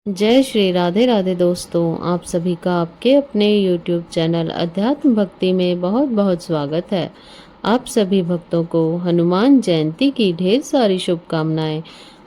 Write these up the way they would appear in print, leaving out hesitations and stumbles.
जय श्री राधे राधे दोस्तों, आप सभी का आपके अपने YouTube चैनल अध्यात्म भक्ति में बहुत बहुत स्वागत है। आप सभी भक्तों को हनुमान जयंती की ढेर सारी शुभकामनाएं।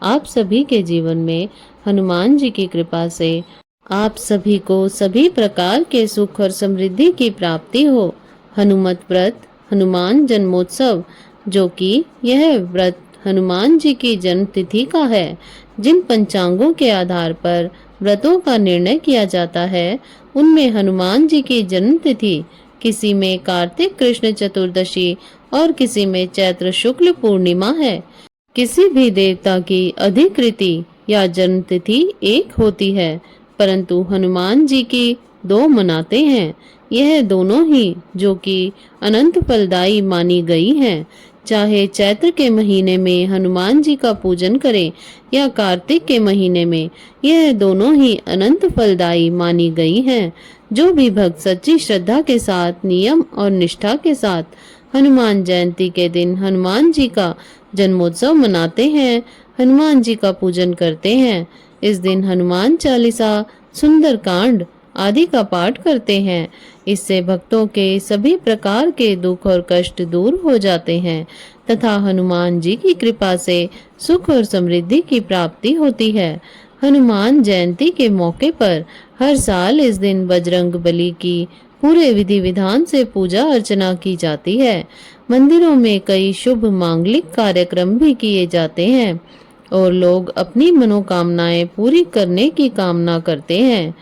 आप सभी के जीवन में हनुमान जी की कृपा से आप सभी को सभी प्रकार के सुख और समृद्धि की प्राप्ति हो। हनुमत व्रत, हनुमान जन्मोत्सव, जो कि यह व्रत हनुमान जी की जन्म तिथि का है। जिन पंचांगों के आधार पर व्रतों का निर्णय किया जाता है, उनमें हनुमान जी की जन्म तिथि किसी में कार्तिक कृष्ण चतुर्दशी और किसी में चैत्र शुक्ल पूर्णिमा है। किसी भी देवता की अधिकृति या जन्म तिथि एक होती है, परंतु हनुमान जी की दो मनाते हैं। यह दोनों ही जो कि अनंत फलदायी मानी गई हैं। चाहे चैत्र के महीने में हनुमान जी का पूजन करें या कार्तिक के महीने में, यह दोनों ही अनंत फलदायी मानी गई हैं। जो भी भक्त सच्ची श्रद्धा के साथ, नियम और निष्ठा के साथ हनुमान जयंती के दिन हनुमान जी का जन्मोत्सव मनाते हैं, हनुमान जी का पूजन करते हैं, इस दिन हनुमान चालीसा, सुंदर कांड आदि का पाठ करते हैं। इससे भक्तों के सभी प्रकार के दुख और कष्ट दूर हो जाते हैं तथा हनुमान जी की कृपा से सुख और समृद्धि की प्राप्ति होती है। हनुमान जयंती के मौके पर हर साल इस दिन बजरंग बली की पूरे विधि विधान से पूजा अर्चना की जाती है। मंदिरों में कई शुभ मांगलिक कार्यक्रम भी किए जाते हैं और लोग अपनी मनोकामनाएं पूरी करने की कामना करते हैं।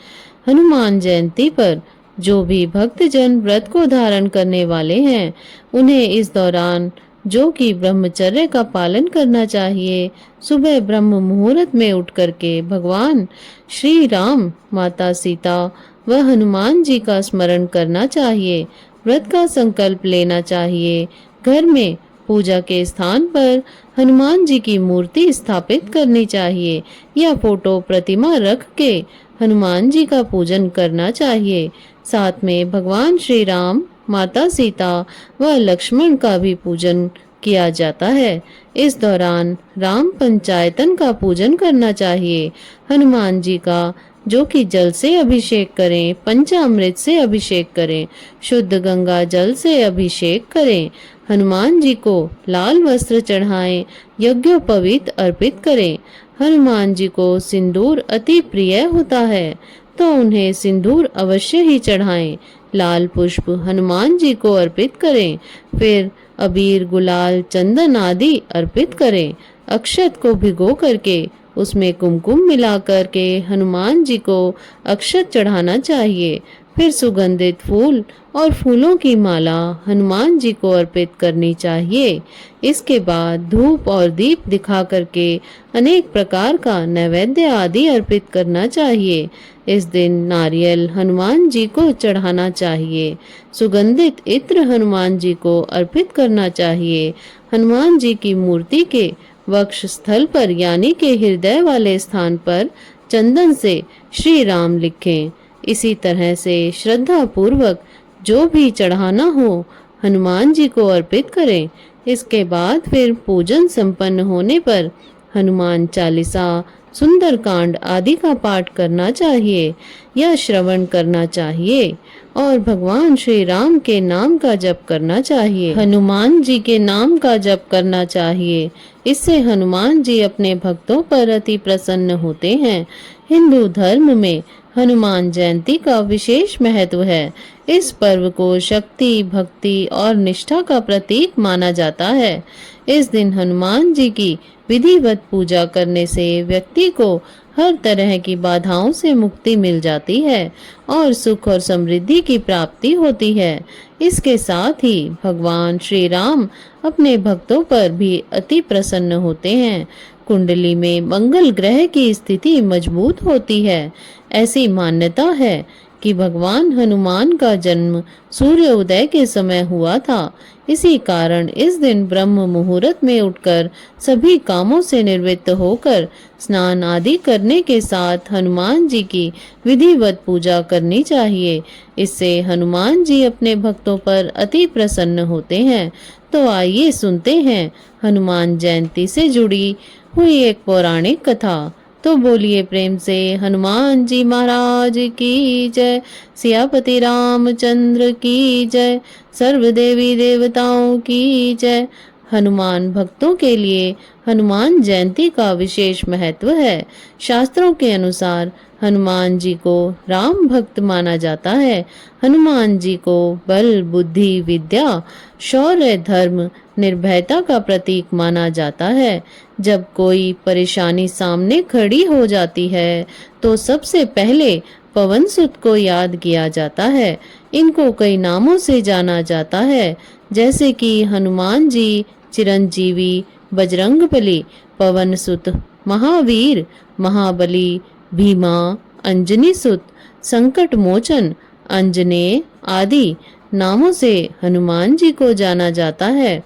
हनुमान जयंती पर जो भी भक्तजन व्रत को धारण करने वाले हैं, उन्हें इस दौरान जो कि ब्रह्मचर्य का पालन करना चाहिए। सुबह ब्रह्म मुहूर्त में उठ करके भगवान श्री राम, माता सीता व हनुमान जी का स्मरण करना चाहिए। व्रत का संकल्प लेना चाहिए। घर में पूजा के स्थान पर हनुमान जी की मूर्ति स्थापित करनी चाहिए या फोटो प्रतिमा रख के हनुमान जी का पूजन करना चाहिए। साथ में भगवान श्री राम, माता सीता व लक्ष्मण का भी पूजन किया जाता है। इस दौरान राम पंचायतन का पूजन करना चाहिए। हनुमान जी का जो कि जल से अभिषेक करें, पंचामृत से अभिषेक करें, शुद्ध गंगा जल से अभिषेक करें। हनुमान जी को लाल वस्त्र चढ़ाएं, यज्ञोपवीत अर्पित करें। हनुमान जी को सिंदूर अति प्रिय होता है, तो उन्हें सिंदूर अवश्य ही चढ़ाएं। लाल पुष्प हनुमान जी को अर्पित करें, फिर अबीर, गुलाल, चंदन आदि अर्पित करें। अक्षत को भिगो करके उसमें कुमकुम मिला करके हनुमान जी को अक्षत चढ़ाना चाहिए। फिर सुगंधित फूल और फूलों की माला हनुमान जी को अर्पित करनी चाहिए। इसके बाद धूप और दीप दिखा करके अनेक प्रकार का नैवेद्य आदि अर्पित करना चाहिए। इस दिन नारियल हनुमान जी को चढ़ाना चाहिए। सुगंधित इत्र हनुमान जी को अर्पित करना चाहिए। हनुमान जी की मूर्ति के वक्ष स्थल पर यानी के हृदय वाले स्थान पर चंदन से श्री राम लिखें। इसी तरह से श्रद्धा पूर्वक जो भी चढ़ाना हो हनुमान जी को अर्पित करें। इसके बाद फिर पूजन संपन्न होने पर हनुमान चालीसा, सुंदर कांड आदि का पाठ करना चाहिए या श्रवण करना चाहिए और भगवान श्री राम के नाम का जप करना चाहिए। हनुमान जी के नाम का जप करना चाहिए। इससे हनुमान जी अपने भक्तों पर अति प्रसन्न होते हैं। हिंदू धर्म में हनुमान जयंती का विशेष महत्व है। इस पर्व को शक्ति, भक्ति और निष्ठा का प्रतीक माना जाता है। इस दिन हनुमान जी की विधिवत पूजा करने से व्यक्ति को हर तरह की बाधाओं से मुक्ति मिल जाती है और सुख और समृद्धि की प्राप्ति होती है। इसके साथ ही भगवान श्री राम अपने भक्तों पर भी अति प्रसन्न होते हैं। कुंडली में मंगल ग्रह की स्थिति मजबूत होती है। ऐसी मान्यता है कि भगवान हनुमान का जन्म सूर्य उदय के समय हुआ था। इसी कारण इस दिन ब्रह्म मुहूर्त में उठकर सभी कामों से निवृत्त होकर स्नान आदि करने के साथ हनुमान जी की विधिवत पूजा करनी चाहिए। इससे हनुमान जी अपने भक्तों पर अति प्रसन्न होते हैं। तो आइए सुनते हैं हनुमान जयंती से जुड़ी हुई एक पौराणिक कथा। तो बोलिए प्रेम से हनुमान जी महाराज की जय। सियापति रामचंद्र की जय। सर्व देवी देवताओं की जय। हनुमान भक्तों के लिए हनुमान जयंती का विशेष महत्व है। शास्त्रों के अनुसार हनुमान जी को राम भक्त माना जाता है। हनुमान जी को बल, बुद्धि, विद्या, शौर्य, धर्म, निर्भयता का प्रतीक माना जाता है। जब कोई परेशानी सामने खड़ी हो जाती है तो सबसे पहले पवन सुत को याद किया जाता है। इनको कई नामों से जाना जाता है, जैसे कि हनुमान जी, चिरंजीवी, बजरंगबली, पवन सुत, महावीर, महाबली, भीमा, अंजनी सुत, संकट मोचन, अंजनेय आदि नामों से हनुमान जी को जाना जाता है।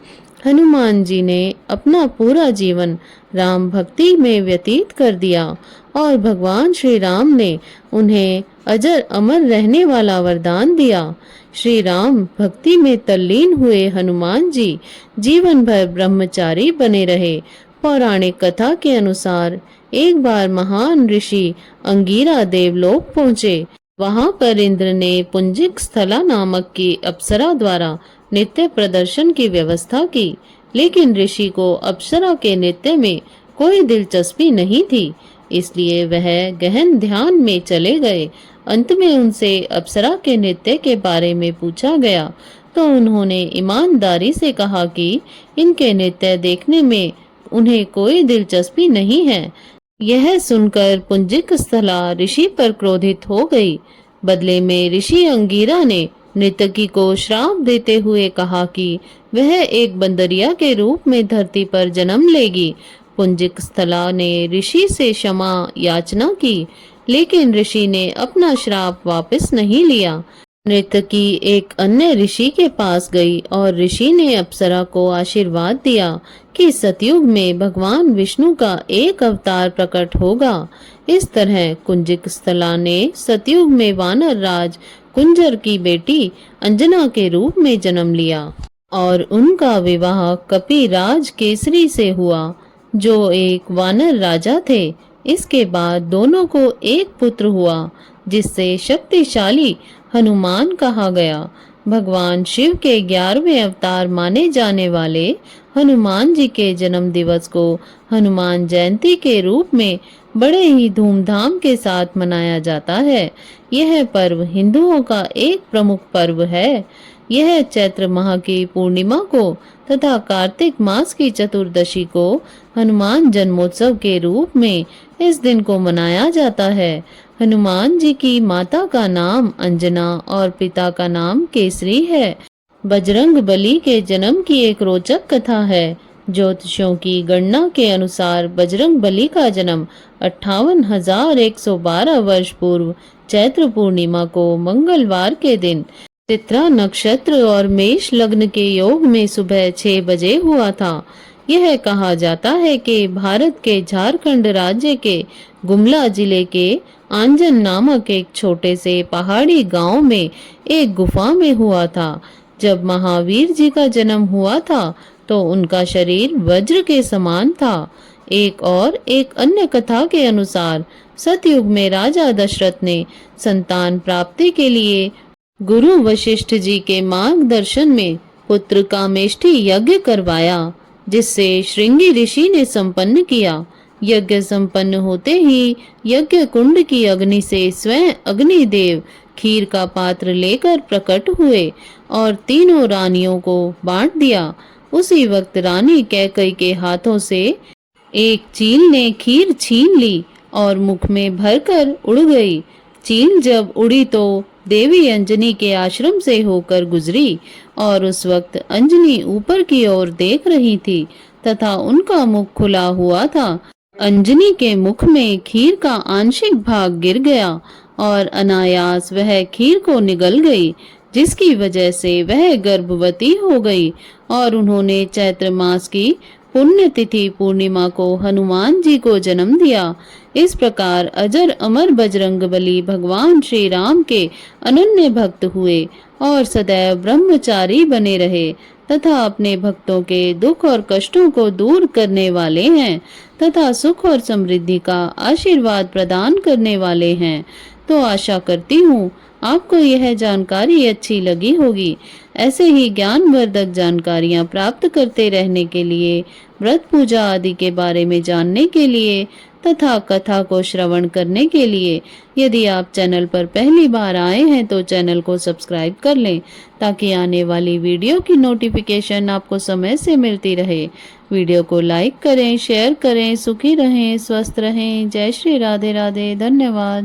हनुमान जी ने अपना पूरा जीवन राम भक्ति में व्यतीत कर दिया और भगवान श्री राम ने उन्हें अजर अमर रहने वाला वरदान दिया। श्री राम भक्ति में तल्लीन हुए हनुमान जी जीवन भर ब्रह्मचारी बने रहे। पौराणिक कथा के अनुसार एक बार महान ऋषि अंगीरा देवलोक पहुंचे। वहां पर इंद्र ने पुंजिक स्थला नामक की अप्सरा द्वारा नृत्य प्रदर्शन की व्यवस्था की, लेकिन ऋषि को अप्सरा के नृत्य में कोई दिलचस्पी नहीं थी, इसलिए वह गहन ध्यान में चले गए। अंत में उनसे अप्सरा के नृत्य के बारे में पूछा गया तो उन्होंने ईमानदारी से कहा कि इनके नृत्य देखने में उन्हें कोई दिलचस्पी नहीं है। यह सुनकर पुंजिक स्थला ऋषि पर क्रोधित हो गई। बदले में ऋषि अंगीरा ने नर्तकी को श्राप देते हुए कहा कि वह एक बंदरिया के रूप में धरती पर जन्म लेगी। पुंजिक स्थला ने ऋषि से क्षमा याचना की, लेकिन ऋषि ने अपना श्राप वापस नहीं लिया। नर्तकी एक अन्य ऋषि के पास गई और ऋषि ने अप्सरा को आशीर्वाद दिया कि सतयुग में भगवान विष्णु का एक अवतार प्रकट होगा। इस तरह कुंजिक स्थला ने सतयुग में वानर राज कुंजर की बेटी अंजना के रूप में जन्म लिया और उनका विवाह कपिराज केसरी से हुआ, जो एक वानर राजा थे। इसके बाद दोनों को एक पुत्र हुआ, जिससे शक्तिशाली हनुमान कहा गया। भगवान शिव के 11वें अवतार माने जाने वाले हनुमान जी के जन्म दिवस को हनुमान जयंती के रूप में बड़े ही धूमधाम के साथ मनाया जाता है। यह पर्व हिंदुओं का एक प्रमुख पर्व है। यह चैत्र माह की पूर्णिमा को तथा कार्तिक मास की चतुर्दशी को हनुमान जन्मोत्सव के रूप में इस दिन को मनाया जाता है। हनुमान जी की माता का नाम अंजना और पिता का नाम केसरी है। बजरंग बली के जन्म की एक रोचक कथा है। ज्योतिषियों की गणना के अनुसार बजरंग बली का जन्म 58,112 वर्ष पूर्व चैत्र पूर्णिमा को मंगलवार के दिन चित्रा नक्षत्र और मेष लग्न के योग में सुबह 6 बजे हुआ था। यह कहा जाता है कि भारत के झारखंड राज्य के गुमला जिले के आंजन नामक एक छोटे से पहाड़ी गांव में एक गुफा में हुआ था। जब महावीर जी का जन्म हुआ था तो उनका शरीर वज्र के समान था। एक अन्य कथा के अनुसार सतयुग में राजा दशरथ ने संतान प्राप्ति के लिए गुरु वशिष्ठ जी के मार्गदर्शन में पुत्र कामेष्ठी यज्ञ करवाया, जिससे श्रृंगी ऋषि ने संपन्न किया। यज्ञ संपन्न होते ही यज्ञ कुंड की अग्नि से स्वयं अग्निदेव खीर का पात्र लेकर प्रकट हुए और तीनों रानियों को बांट दिया। उसी वक्त रानी कैकई के हाथों से एक चील ने खीर छीन ली और मुख में भरकर उड़ गई। चील जब उड़ी तो देवी अंजनी के आश्रम से होकर गुजरी और उस वक्त अंजनी ऊपर की ओर देख रही थी तथा उनका मुख खुला हुआ था। अंजनी के मुख में खीर का आंशिक भाग गिर गया और अनायास वह खीर को निगल गई, जिसकी वजह से वह गर्भवती हो गई और उन्होंने चैत्र मास की पुण्यतिथि पूर्णिमा को हनुमान जी को जन्म दिया। इस प्रकार अजर अमर बजरंगबली भगवान श्री राम के अनन्य भक्त हुए और सदैव ब्रह्मचारी बने रहे। तथा अपने भक्तों के दुख और कष्टों को दूर करने वाले हैं तथा सुख और समृद्धि का आशीर्वाद प्रदान करने वाले हैं। तो आशा करती हूँ आपको यह जानकारी अच्छी लगी होगी। ऐसे ही ज्ञानवर्धक जानकारियाँ प्राप्त करते रहने के लिए, व्रत पूजा आदि के बारे में जानने के लिए तथा कथा को श्रवण करने के लिए यदि आप चैनल पर पहली बार आए हैं तो चैनल को सब्सक्राइब कर लें ताकि आने वाली वीडियो की नोटिफिकेशन आपको समय से मिलती रहे। वीडियो को लाइक करें, शेयर करें। सुखी रहें, स्वस्थ रहें। जय श्री राधे राधे। धन्यवाद।